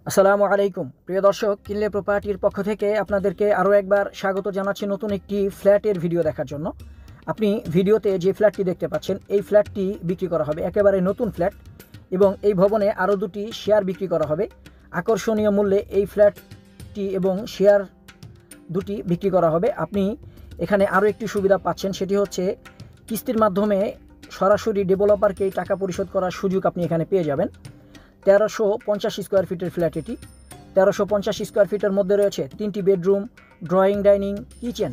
আসসালামু আলাইকুম প্রিয় দর্শক, কিনলে প্রপার্টির পক্ষ থেকে আপনাদেরকে আরও একবার স্বাগত জানাচ্ছি নতুন একটি ফ্ল্যাটের ভিডিও দেখার জন্য। আপনি ভিডিওতে যে ফ্ল্যাটটি দেখতে পাচ্ছেন এই ফ্ল্যাটটি বিক্রি করা হবে, একেবারে নতুন ফ্ল্যাট, এবং এই ভবনে আরও দুটি শেয়ার বিক্রি করা হবে আকর্ষণীয় মূল্যে। এই ফ্ল্যাটটি এবং শেয়ার দুটি বিক্রি করা হবে। আপনি এখানে আরও একটি সুবিধা পাচ্ছেন, সেটি হচ্ছে কিস্তির মাধ্যমে সরাসরি ডেভেলপারকেই টাকা পরিশোধ করার সুযোগ আপনি এখানে পেয়ে যাবেন। 1350 স্কোয়ার ফিটের ফ্ল্যাট এটি। 1350 স্কোয়ার ফিটের মধ্যে রয়েছে 3টি বেডরুম, ড্রয়িং, ডাইনিং, কিচেন,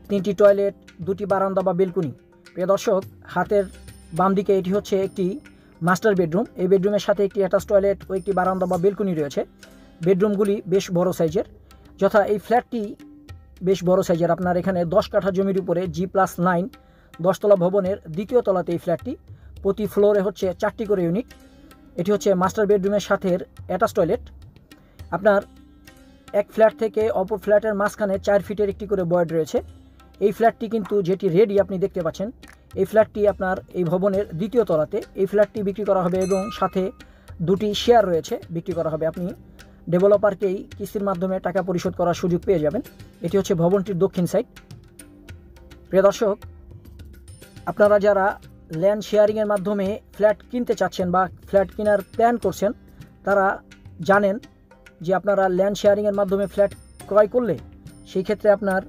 3টি টয়লেট, 2টি বারান্দা বা বেলকুনি। প্রিয় দর্শক, হাতের বাম দিকে এটি হচ্ছে একটি মাস্টার বেডরুম। এই বেডরুমের সাথে একটি অ্যাটাচ টয়লেট ও একটি বারান্দা বা বেলকুনি রয়েছে। বেডরুমগুলি বেশ বড় সাইজের, যথা এই ফ্ল্যাটটি বেশ বড় সাইজের। আপনার এখানে 10 কাঠা জমির উপরে G+9 10 তলা ভবনের দ্বিতীয় তলাতে এই ফ্ল্যাটটি। প্রতি ফ্লোরে হচ্ছে 4টি করে ইউনিট। এটি হচ্ছে মাস্টার বেডরুমের সাথে অ্যাটাচ টয়লেট। আপনার এক ফ্ল্যাট থেকে অপর ফ্ল্যাটের মাঝখানে 4 ফিটের একটি করে বয়েড রয়েছে। এই ফ্ল্যাটটি কিন্তু যেটি রেডি আপনি দেখতে পাচ্ছেন, এই ফ্ল্যাটটি আপনার এই ভবনের দ্বিতীয় তলাতে। এই ফ্ল্যাটটি বিক্রি করা হবে এবং সাথে 2টি শেয়ার রয়েছে বিক্রি করা হবে। আপনি ডেভেলপারকেই কিস্তির মাধ্যমে টাকা পরিশোধ করার সুযোগ পেয়ে যাবেন। এটি হচ্ছে ভবনটির দক্ষিণ সাইড। প্রিয় দর্শক, আপনারা যারা ল্যান্ড শেয়ারিংয়ের মাধ্যমে ফ্ল্যাট কিনতে চাচ্ছেন বা ফ্ল্যাট কেনার প্ল্যান করছেন, তারা জানেন যে আপনারা ল্যান্ড শেয়ারিংয়ের মাধ্যমে ফ্ল্যাট ক্রয় করলে সেই ক্ষেত্রে আপনার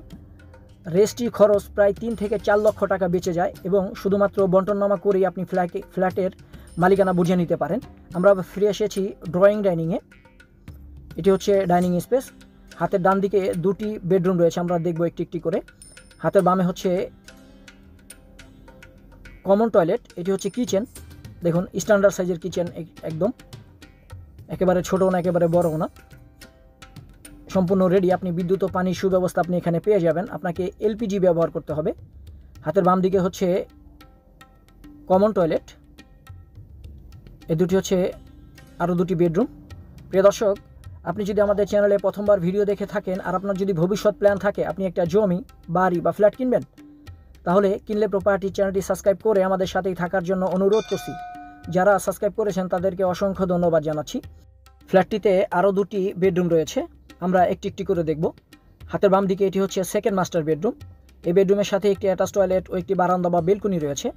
রেজিস্ট্রি খরচ প্রায় 3 থেকে 4 লক্ষ টাকা বেঁচে যায় এবং শুধুমাত্র বন্টননামা করেই আপনি ফ্ল্যাটের মালিকানা বুঝে নিতে পারেন। আমরা ফিরে এসেছি ড্রয়িং ডাইনিংয়ে। এটি হচ্ছে ডাইনিং স্পেস। হাতের ডান দিকে 2টি বেডরুম রয়েছে, আমরা দেখব একটি একটি করে। হাতের বামে হচ্ছে কমন টয়লেট। এটি হচ্ছে কিচেন। দেখুন, স্ট্যান্ডার্ড সাইজের কিচেন, একদম একেবারে ছোটও না একেবারে বড়ও না, সম্পূর্ণ রেডি। আপনি বিদ্যুৎ ও পানির সুব্যবস্থা আপনি এখানে পেয়ে যাবেন। আপনাকে এলপিজি ব্যবহার করতে হবে। হাতের বাম দিকে হচ্ছে কমন টয়লেট। এই দুটি হচ্ছে আরও 2টি বেডরুম। প্রিয় দর্শক, আপনি যদি আমাদের চ্যানেলে প্রথমবার ভিডিও দেখে থাকেন আর আপনার যদি ভবিষ্যৎ প্ল্যান থাকে আপনি একটা জমি, বাড়ি বা ফ্ল্যাট কিনবেন, তাহলে কিনলে প্রপার্টি চ্যানেলটি সাবস্ক্রাইব করে আমাদের সাথেই থাকার জন্য অনুরোধ করছি। যারা সাবস্ক্রাইব করেছেন তাদেরকে অসংখ্য ধন্যবাদ জানাচ্ছি। ফ্ল্যাটটিতে আরও 2টি বেডরুম রয়েছে, আমরা একটি একটি করে দেখব। হাতের বাম দিকে এটি হচ্ছে সেকেন্ড মাস্টার বেডরুম। এই বেডরুমের সাথে একটি অ্যাটাচ টয়লেট ও একটি বারান্দা বা বেলকুনি রয়েছে।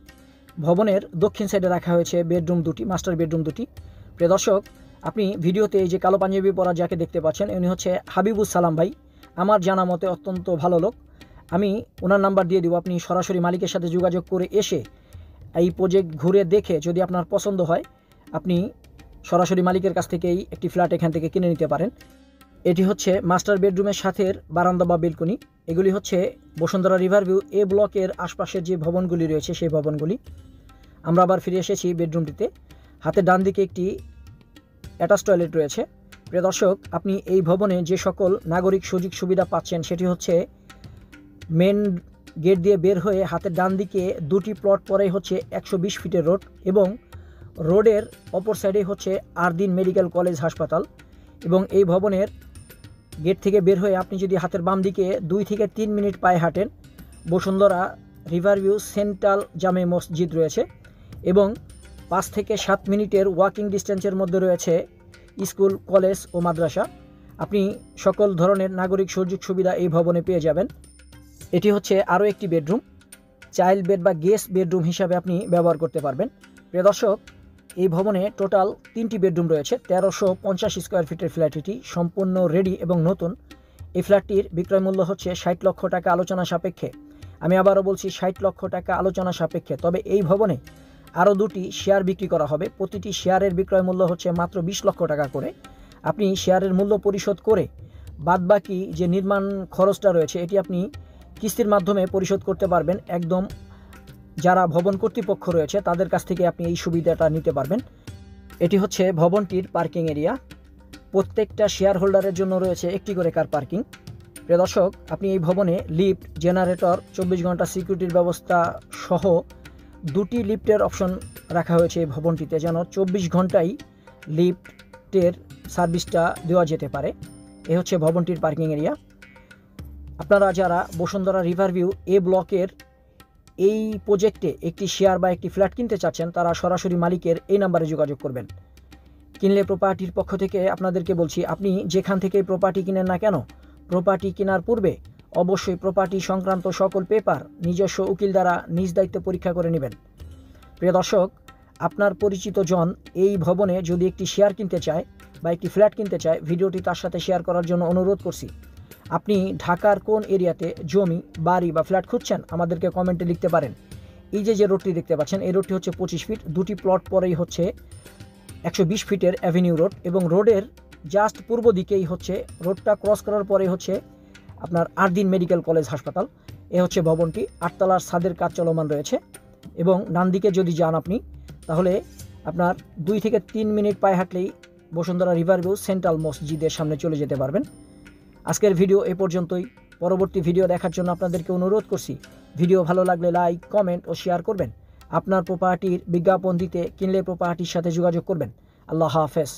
ভবনের দক্ষিণ সাইডে রাখা হয়েছে বেডরুম 2টি, মাস্টার বেডরুম 2টি। প্রিয় দর্শক, আপনি ভিডিওতে এই যে কালো পাঞ্জাবি পরা যাকে দেখতে পাচ্ছেন, উনি হচ্ছে হাবিবুস সালাম ভাই। আমার জানা মতে অত্যন্ত ভালো লোক। আমি ওনার নাম্বার দিয়ে দেবো। আপনি সরাসরি মালিকের সাথে যোগাযোগ করে এসে এই প্রজেক্ট ঘুরে দেখে যদি আপনার পছন্দ হয় আপনি সরাসরি মালিকের কাছ থেকেই একটি ফ্ল্যাট এখান থেকে কিনে নিতে পারেন। এটি হচ্ছে মাস্টার বেডরুমের সাথে বারান্দা বা বেলকুনি। এগুলি হচ্ছে বসুন্ধরা রিভারভিউ এ ব্লকের আশপাশের যে ভবনগুলি রয়েছে সেই ভবনগুলি। আমরা আবার ফিরে এসেছি বেডরুমটিতে। হাতের ডান দিকে একটি অ্যাটাচ টয়লেট রয়েছে। প্রিয় দর্শক, আপনি এই ভবনে যে সকল নাগরিক সুযোগ সুবিধা পাচ্ছেন সেটি হচ্ছে মেন গেট দিয়ে বের হয়ে হাতের ডান দিকে 2টি প্লট পরেই হচ্ছে 120 ফিটের রোড এবং রোডের অপর সাইডে হচ্ছে আরদিন মেডিকেল কলেজ হাসপাতাল। এবং এই ভবনের গেট থেকে বের হয়ে আপনি যদি হাতের বাম দিকে 2 থেকে 3 মিনিট পায়ে হাঁটেন, বসুন্ধরা রিভারভিউ সেন্ট্রাল জামে মসজিদ রয়েছে এবং 5 থেকে 7 মিনিটের ওয়াকিং ডিস্টেন্সের মধ্যে রয়েছে স্কুল, কলেজ ও মাদ্রাসা। আপনি সকল ধরনের নাগরিক সুযোগ সুবিধা এই ভবনে পেয়ে যাবেন। এটি হচ্ছে আরও একটি বেডরুম, চাইল্ড বেড বা গেস্ট বেডরুম হিসাবে আপনি ব্যবহার করতে পারবেন। প্রিয় দর্শক, এই ভবনে টোটাল 3টি বেডরুম রয়েছে। 1350 স্কোয়ার ফিটের ফ্ল্যাট এটি, সম্পূর্ণ রেডি এবং নতুন। এই ফ্ল্যাটটির বিক্রয় মূল্য হচ্ছে 60 লক্ষ টাকা আলোচনা সাপেক্ষে। আমি আবারও বলছি 60 লক্ষ টাকা আলোচনা সাপেক্ষে। তবে এই ভবনে আরও 2টি শেয়ার বিক্রি করা হবে। প্রতিটি শেয়ারের বিক্রয় মূল্য হচ্ছে মাত্র 20 লক্ষ টাকা করে। আপনি শেয়ারের মূল্য পরিশোধ করে বাদবাকি যে নির্মাণ খরচটা রয়েছে এটি আপনি কিস্তির মাধ্যমে পরিশোধ করতে পারবেন। একদম যারা ভবন কর্তৃপক্ষ রয়েছে তাদের কাছ থেকে আপনি এই সুবিধাটা নিতে পারবেন। এটি হচ্ছে ভবনটির পার্কিং এরিয়া। প্রত্যেকটা শেয়ার হোল্ডারের জন্য রয়েছে একটি করে কার পার্কিং। প্রিয় দর্শক, আপনি এই ভবনে লিফট, জেনারেটর, 24 ঘন্টা সিকিউরিটির ব্যবস্থা সহ 2টি লিফটের অপশন রাখা হয়েছে এই ভবনটিতে, যেন 24 ঘন্টাই লিফটের সার্ভিসটা দেওয়া যেতে পারে। এ হচ্ছে ভবনটির পার্কিং এরিয়া। আপনারা যারা বসুন্ধরা রিভারভিউ এ ব্লকের এই প্রজেক্টে একটি শেয়ার বা একটি ফ্ল্যাট কিনতে চাচ্ছেন তারা সরাসরি মালিকের এই নাম্বারে যোগাযোগ করবেন। কিনলে প্রপার্টির পক্ষ থেকে আপনাদেরকে বলছি, আপনি যেখান থেকে প্রপার্টি কিনেন না কেন, প্রপার্টি কেনার পূর্বে অবশ্যই প্রপার্টি সংক্রান্ত সকল পেপার নিজস্ব উকিল দ্বারা নিজ দায়িত্ব পরীক্ষা করে নেবেন। প্রিয় দর্শক, আপনার পরিচিত জন এই ভবনে যদি একটি শেয়ার কিনতে চায় বা একটি ফ্ল্যাট কিনতে চায়, ভিডিওটি তার সাথে শেয়ার করার জন্য অনুরোধ করছি। আপনি ঢাকার কোন এরিয়াতে জমি, বাড়ি বা ফ্ল্যাট খুঁজছেন আমাদেরকে কমেন্টে লিখতে পারেন। এই যে রোডটি দেখতে পাচ্ছেন, এই রোডটি হচ্ছে 25 ফিট, দুটি প্লট পরেই হচ্ছে 120 ফিটের অ্যাভিনিউ রোড, এবং রোডের জাস্ট পূর্ব দিকেই হচ্ছে, রোডটা ক্রস করার পরে হচ্ছে আপনার আরদিন মেডিকেল কলেজ হাসপাতাল। এ হচ্ছে ভবনটি, 8 তলার ছাদের কাজ চলমান রয়েছে। এবং ডান দিকে যদি যান আপনি, তাহলে আপনার 2 থেকে 3 মিনিট পায়ে হাঁটলেই বসুন্ধরা রিভারভিউ সেন্ট্রাল মসজিদের সামনে চলে যেতে পারবেন। আজকের ভিডিও এ পর্যন্তই। পরবর্তী ভিডিও দেখার জন্য আপনাদেরকে অনুরোধ করছি, ভিডিও ভালো লাগলে লাইক, কমেন্ট ও শেয়ার করবেন। আপনার প্রপার্টির বিজ্ঞাপন দিতে কিনলে প্রপার্টির সাথে যোগাযোগ করবেন। আল্লাহ হাফেজ।